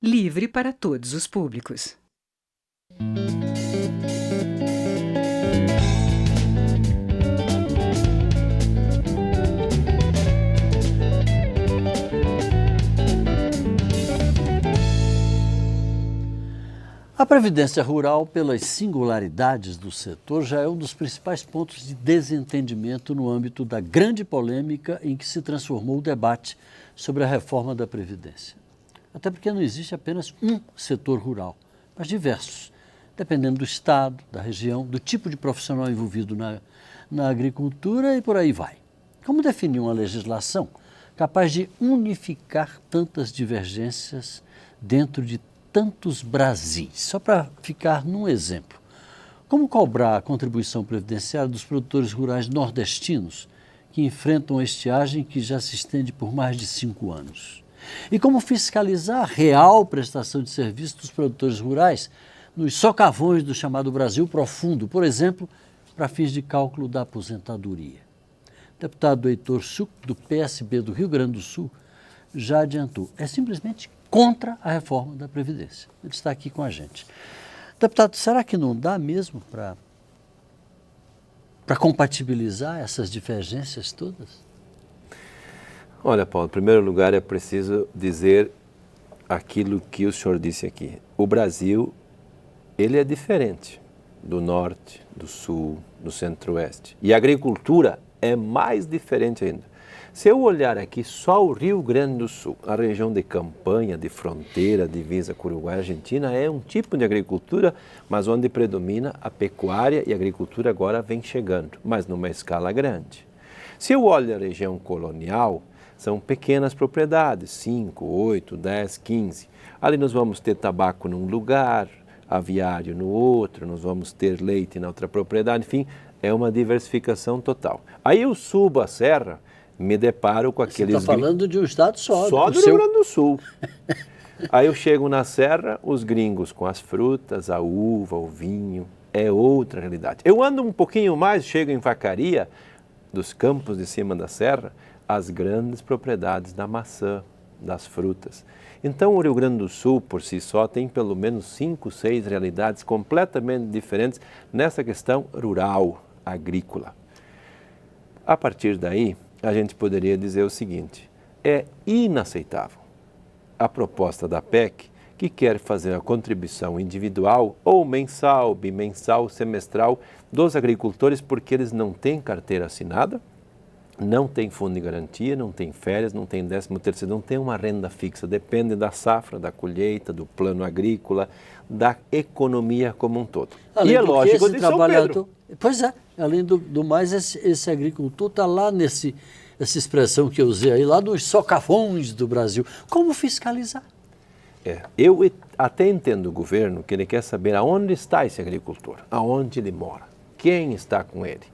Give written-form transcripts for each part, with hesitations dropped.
Livre para todos os públicos. A Previdência Rural, pelas singularidades do setor, já é um dos principais pontos de desentendimento no âmbito da grande polêmica em que se transformou o debate sobre a reforma da Previdência. Até porque não existe apenas um setor rural, mas diversos, dependendo do estado, da região, do tipo de profissional envolvido na agricultura e por aí vai. Como definir uma legislação capaz de unificar tantas divergências dentro de tantos Brasis? Só para ficar num exemplo, como cobrar a contribuição previdenciária dos produtores rurais nordestinos que enfrentam a estiagem que já se estende por mais de 5 anos? E como fiscalizar a real prestação de serviço dos produtores rurais nos socavões do chamado Brasil Profundo, por exemplo, para fins de cálculo da aposentadoria? O deputado Heitor Suc, do PSB do Rio Grande do Sul, já adiantou, é simplesmente contra a reforma da Previdência. Ele está aqui com a gente. Deputado, será que não dá mesmo para compatibilizar essas divergências todas? Olha, Paulo, em primeiro lugar é preciso dizer aquilo que o senhor disse aqui. O Brasil, ele é diferente do norte, do sul, do centro-oeste. E a agricultura é mais diferente ainda. Se eu olhar aqui só o Rio Grande do Sul, a região de campanha, de fronteira, divisa com o Uruguai e Argentina, é um tipo de agricultura, mas onde predomina a pecuária e a agricultura agora vem chegando, mas numa escala grande. Se eu olho a região colonial, são pequenas propriedades, 5, 8, 10, 15. Ali nós vamos ter tabaco num lugar, aviário no outro, nós vamos ter leite na outra propriedade, enfim, é uma diversificação total. Aí eu subo a serra, me deparo com aqueles... Você está falando de um estado só. Só do Rio Grande do Sul. Aí eu chego na serra, os gringos com as frutas, a uva, o vinho, é outra realidade. Eu ando um pouquinho mais, chego em Vacaria, dos campos de cima da serra, as grandes propriedades da maçã, das frutas. Então o Rio Grande do Sul, por si só, tem pelo menos 5, 6 realidades completamente diferentes nessa questão rural, agrícola. A partir daí, a gente poderia dizer o seguinte, é inaceitável a proposta da PEC que quer fazer a contribuição individual ou mensal, bimensal, semestral dos agricultores porque eles não têm carteira assinada, não têm fundo de garantia, não têm férias, não têm 13º, não têm uma renda fixa, depende da safra, da colheita, do plano agrícola, da economia como um todo. Além e é lógico de São Pedro. Pois é, além do mais, esse agricultor está lá essa expressão que eu usei aí, lá nos socavões do Brasil. Como fiscalizar? Eu até entendo o governo que ele quer saber aonde está esse agricultor, aonde ele mora, quem está com ele.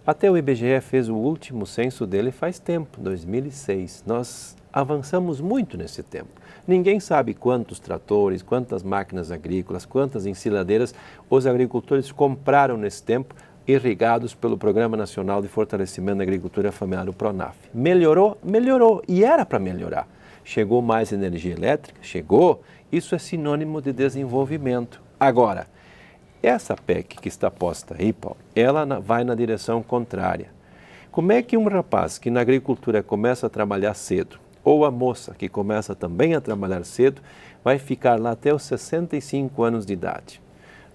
Até o IBGE fez o último censo dele faz tempo, 2006. Nós avançamos muito nesse tempo. Ninguém sabe quantos tratores, quantas máquinas agrícolas, quantas ensiladeiras os agricultores compraram nesse tempo, irrigados pelo Programa Nacional de Fortalecimento da Agricultura Familiar, o PRONAF. Melhorou? Melhorou. E era para melhorar. Chegou mais energia elétrica? Chegou. Isso é sinônimo de desenvolvimento. Agora, essa PEC que está posta aí, Paulo, ela vai na direção contrária. Como é que um rapaz que na agricultura começa a trabalhar cedo, ou a moça que começa também a trabalhar cedo, vai ficar lá até os 65 anos de idade?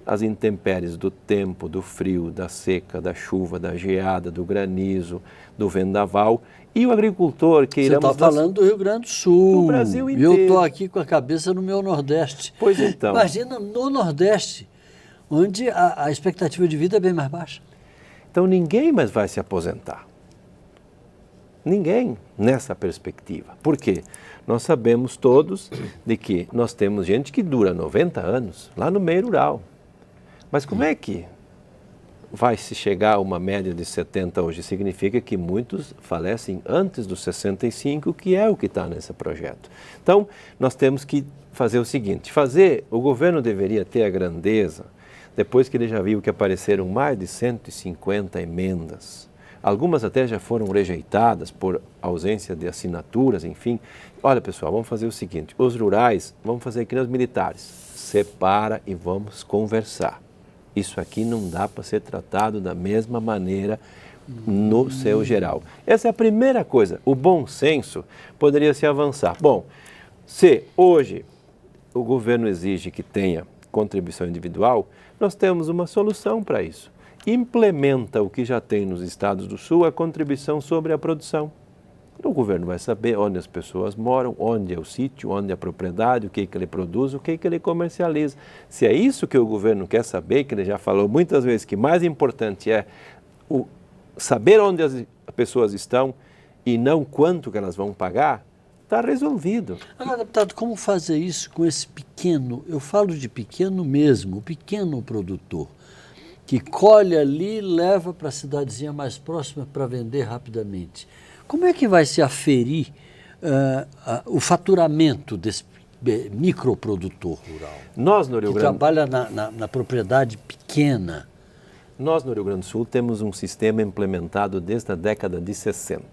As intempéries do tempo, do frio, da seca, da chuva, da geada, do granizo, do vendaval. E o agricultor que iremos... Você está falando do Rio Grande do Sul. Do Brasil inteiro. E eu estou aqui com a cabeça no meu Nordeste. Pois então. Imagina no Nordeste, onde a expectativa de vida é bem mais baixa. Então ninguém mais vai se aposentar. Ninguém nessa perspectiva. Por quê? Nós sabemos todos de que nós temos gente que dura 90 anos lá no meio rural. Mas como é que vai se chegar a uma média de 70 hoje? Significa que muitos falecem antes dos 65, que é o que está nesse projeto. Então, nós temos que fazer o seguinte, o governo deveria ter a grandeza, depois que ele já viu que apareceram mais de 150 emendas, Algumas até já foram rejeitadas por ausência de assinaturas, enfim. Olha, pessoal, vamos fazer o seguinte, os rurais, vamos fazer que nem os militares, separa e vamos conversar. Isso aqui não dá para ser tratado da mesma maneira no seu geral. Essa é a primeira coisa, o bom senso poderia se avançar. Bom, se hoje o governo exige que tenha contribuição individual, nós temos uma solução para isso. Implementa o que já tem nos estados do Sul, a contribuição sobre a produção. O governo vai saber onde as pessoas moram, onde é o sítio, onde é a propriedade, o que ele produz, o que ele comercializa. Se é isso que o governo quer saber, que ele já falou muitas vezes que mais importante é saber onde as pessoas estão e não quanto que elas vão pagar, está resolvido. Agora, deputado, como fazer isso com esse pequeno, eu falo de pequeno mesmo, o pequeno produtor, que colhe ali e leva para a cidadezinha mais próxima para vender rapidamente. Como é que vai se aferir o faturamento desse microprodutor rural? Nós no Rio que Grande trabalha na propriedade pequena. Nós no Rio Grande do Sul temos um sistema implementado desde a década de 60.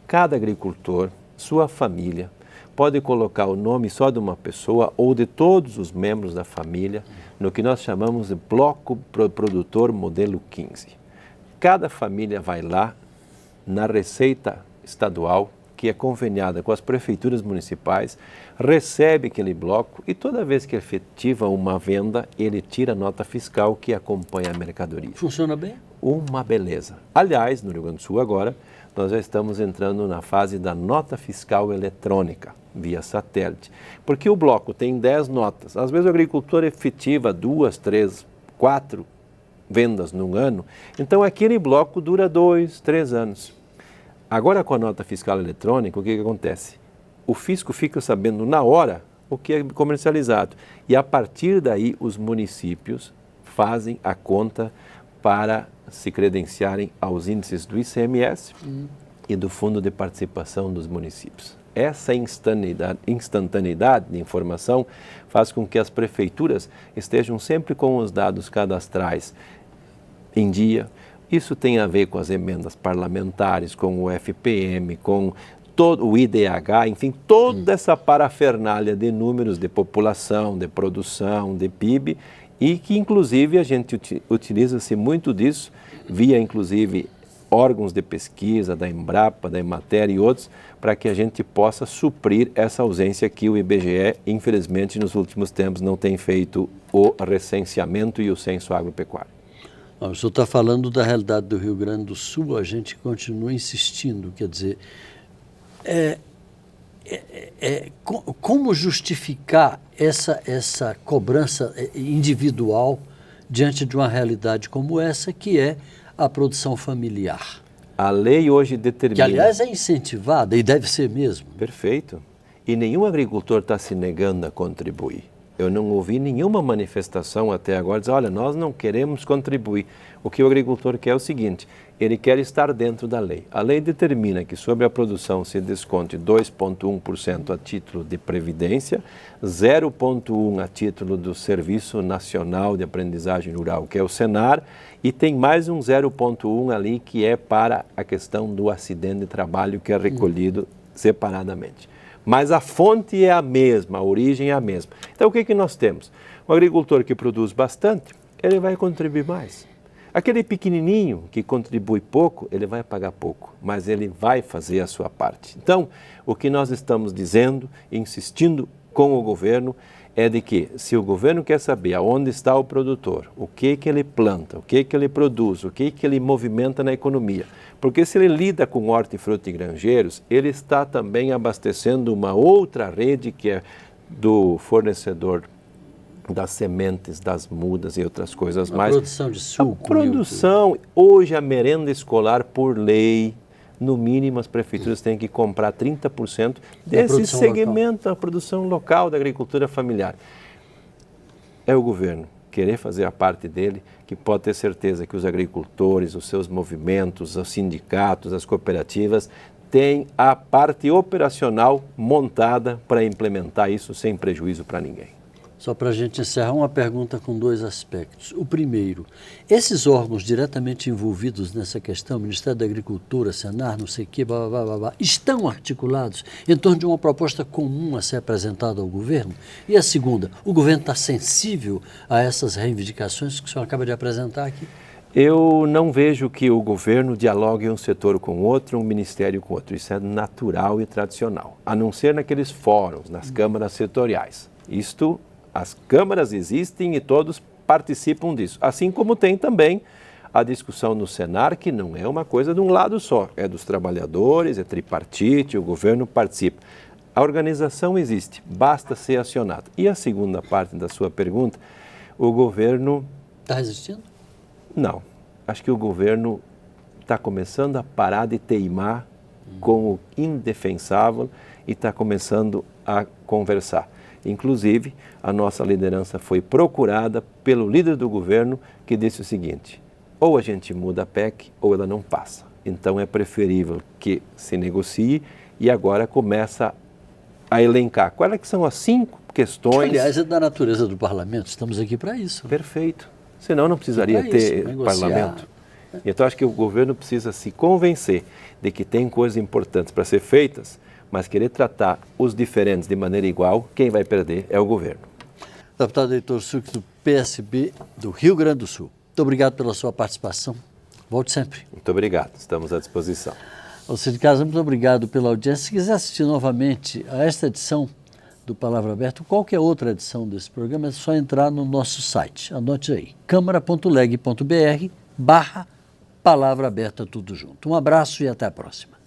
Cada agricultor, sua família, pode colocar o nome só de uma pessoa ou de todos os membros da família no que nós chamamos de bloco produtor modelo 15. Cada família vai lá na receita estadual, que é conveniada com as prefeituras municipais, recebe aquele bloco e toda vez que efetiva uma venda, ele tira a nota fiscal que acompanha a mercadoria. Funciona bem? Uma beleza. Aliás, no Rio Grande do Sul agora, nós já estamos entrando na fase da nota fiscal eletrônica, via satélite. Porque o bloco tem 10 notas. Às vezes o agricultor efetiva 2, 3, 4 vendas num ano. Então aquele bloco dura 2, 3 anos. Agora com a nota fiscal eletrônica, o que acontece? O fisco fica sabendo na hora o que é comercializado. E a partir daí os municípios fazem a conta para se credenciarem aos índices do ICMS e do Fundo de Participação dos Municípios. Essa instantaneidade de informação faz com que as prefeituras estejam sempre com os dados cadastrais em dia. Isso tem a ver com as emendas parlamentares, com o FPM, com todo o IDH, enfim, toda essa parafernália de números de população, de produção, de PIB, e que inclusive a gente utiliza-se muito disso, via inclusive órgãos de pesquisa, da Embrapa, da Emater e outros, para que a gente possa suprir essa ausência que o IBGE, infelizmente, nos últimos tempos não tem feito o recenseamento e o censo agropecuário. O senhor está falando da realidade do Rio Grande do Sul, a gente continua insistindo, quer dizer, como justificar essa cobrança individual diante de uma realidade como essa, que é a produção familiar? A lei hoje determina... Que, aliás, é incentivada e deve ser mesmo. Perfeito. E nenhum agricultor está se negando a contribuir. Eu não ouvi nenhuma manifestação até agora dizer, olha, nós não queremos contribuir. O que o agricultor quer é o seguinte, ele quer estar dentro da lei. A lei determina que sobre a produção se desconte 2,1% a título de previdência, 0,1% a título do Serviço Nacional de Aprendizagem Rural, que é o Senar, e tem mais um 0,1% ali que é para a questão do acidente de trabalho que é recolhido separadamente. Mas a fonte é a mesma, a origem é a mesma. Então o que nós temos? O agricultor que produz bastante, ele vai contribuir mais. Aquele pequenininho que contribui pouco, ele vai pagar pouco, mas ele vai fazer a sua parte. Então, o que nós estamos dizendo, insistindo com o governo, é de que se o governo quer saber aonde está o produtor, o que ele planta, o que ele produz, o que ele movimenta na economia, porque se ele lida com hortifruti e granjeiros, ele está também abastecendo uma outra rede que é do fornecedor das sementes, das mudas e outras coisas mais. A produção de suco. A produção, hoje a merenda escolar por lei, no mínimo as prefeituras têm que comprar 30% desse segmento da produção local da agricultura familiar. É o governo querer fazer a parte dele, que pode ter certeza que os agricultores, os seus movimentos, os sindicatos, as cooperativas, têm a parte operacional montada para implementar isso sem prejuízo para ninguém. Só para a gente encerrar, uma pergunta com dois aspectos. O primeiro, esses órgãos diretamente envolvidos nessa questão, Ministério da Agricultura, Senar, não sei o quê, blá, blá, blá, blá, estão articulados em torno de uma proposta comum a ser apresentada ao governo? E a segunda, o governo está sensível a essas reivindicações que o senhor acaba de apresentar aqui? Eu não vejo que o governo dialogue um setor com o outro, um ministério com o outro. Isso é natural e tradicional, a não ser naqueles fóruns, nas câmaras setoriais. As câmaras existem e todos participam disso. Assim como tem também a discussão no Senar, que não é uma coisa de um lado só, é dos trabalhadores, é tripartite, o governo participa. A organização existe, basta ser acionada. E a segunda parte da sua pergunta, o governo... Está resistindo? Não. Acho que o governo está começando a parar de teimar com o indefensável e está começando a conversar. Inclusive, a nossa liderança foi procurada pelo líder do governo, que disse o seguinte: ou a gente muda a PEC ou ela não passa. Então é preferível que se negocie e agora começa a elencar quais que são as 5 questões... Aliás, é da natureza do parlamento, estamos aqui para isso. Perfeito. Senão não precisaria ter parlamento. Então acho que o governo precisa se convencer de que tem coisas importantes para ser feitas, mas querer tratar os diferentes de maneira igual, quem vai perder é o governo. Deputado Heitor Sucre, do PSB do Rio Grande do Sul. Muito obrigado pela sua participação. Volte sempre. Muito obrigado, estamos à disposição. Você de casa, muito obrigado pela audiência. Se quiser assistir novamente a esta edição do Palavra Aberta, ou qualquer outra edição desse programa, é só entrar no nosso site. Anote aí, câmara.leg.br/Palavra Aberta, tudo junto. Um abraço e até a próxima.